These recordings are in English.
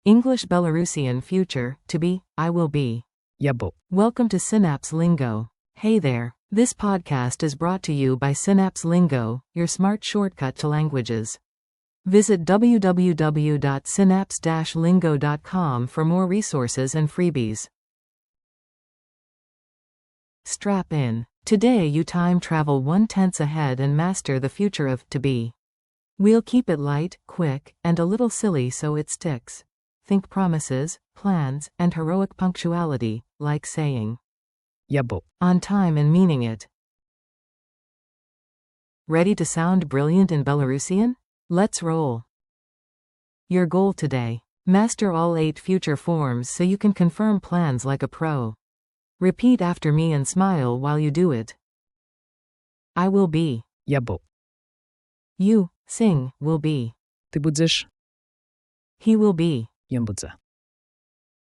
English Belarusian future, to be, I will be. Я був. Welcome to Synapse Lingo. Hey there. This podcast is brought to you by Synapse Lingo, your smart shortcut to languages. Visit www.synapse-lingo.com for more resources and freebies. Strap in. Today you time travel 1/10 ahead and master the future of to be. We'll keep it light, quick, and a little silly so it sticks. Think promises, plans, and heroic punctuality, like saying Я був. on time and meaning it. Ready to sound brilliant in Belarusian? Let's roll. Your goal today: master all 8 future forms so you can confirm plans like a pro. Repeat after me and smile while you do it. I will be. Я був. You, sing, will be. Ти будеш. He will be. Він буде.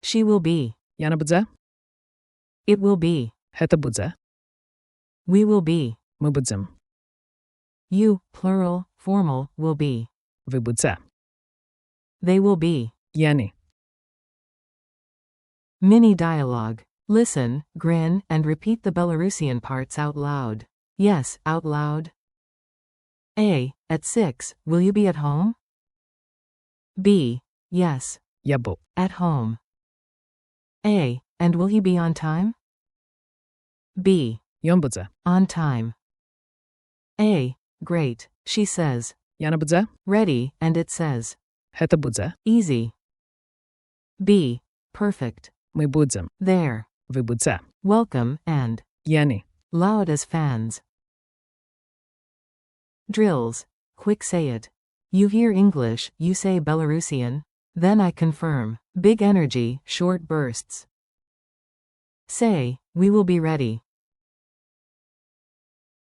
She will be. Я не буде. It will be. Гэта буде. We will be. Ми будем. You, plural, formal, will be. Ви будете. They will be. Яні. Mini dialogue. Listen, grin, and repeat the Belarusian parts out loud. Yes, out loud. A. At 6, will you be at home? B. Yes. Я був. At home. A. And will he be on time? B. Ён буде. On time. A. Great, she says. Я не буде. Ready, and it says. Гэта буде. Easy. B. Perfect. Ми будем. There. Ви будете. Welcome, and Яні. loud as fans. Drills. Quick say it. You hear English, you say Belarusian. Then I confirm. Big energy, short bursts. Say, we will be ready.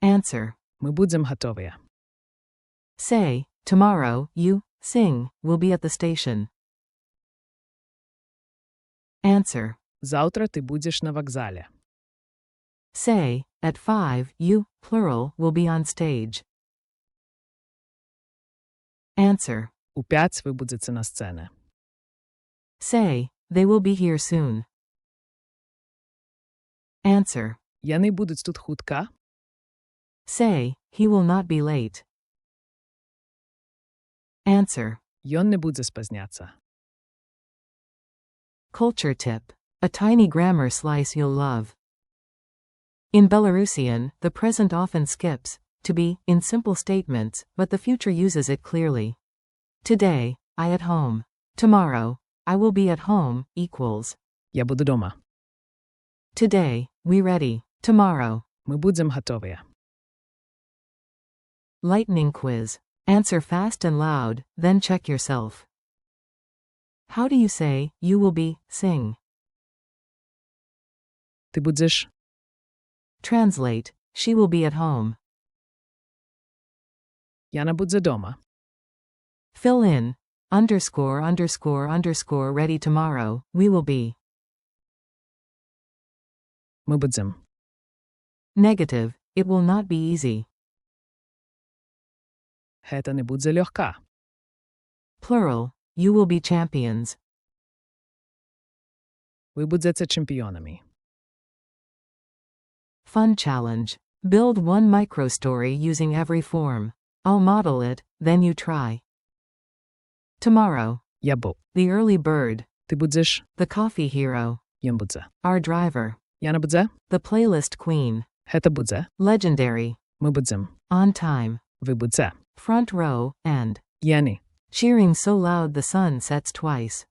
Answer. Ми будем готові. Say, tomorrow, you, sing, will be at the station. Answer. Завтра ти будеш на вокзалі. Say, at 5, you, plural, will be on stage. Answer. У 5 ви будете на сцені. Say, they will be here soon. Answer. Яни будуть тут хутка. Say, he will not be late. Answer. Ён не буде спазняться. Culture tip. A tiny grammar slice you'll love. In Belarusian, the present often skips to be in simple statements, but the future uses it clearly. Today, I at home. Tomorrow, I will be at home, equals. Я буду дома. Today, we ready. Tomorrow. Ми будем готові. Lightning quiz. Answer fast and loud, then check yourself. How do you say, you will be, sing? Ти будеш. Translate, she will be at home. Я не буду дома. Fill in, ____ ready tomorrow, we will be. Ми будем. Negative, it will not be easy. Гэта не буде легка. Plural, you will be champions. Ви будете чемпіонами. Fun challenge. Build one microstory using every form. I'll model it, then you try. Tomorrow. Я був. The early bird. Ти будеш. The coffee hero. Ён буде. Our driver. Я не буде. The playlist queen. Гэта буде. Legendary. Ми будем. On time. Ви будете. Front row, and Яні. cheering so loud the sun sets twice.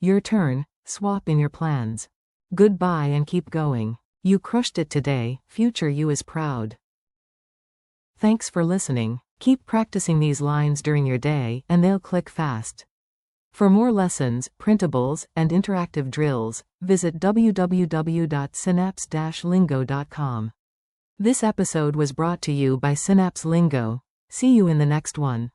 Your turn, swap in your plans. Goodbye and keep going. You crushed it today, future you is proud. Thanks for listening. Keep practicing these lines during your day and they'll click fast. For more lessons, printables, and interactive drills, visit www.synapse-lingo.com. This episode was brought to you by Synapse Lingo. See you in the next one.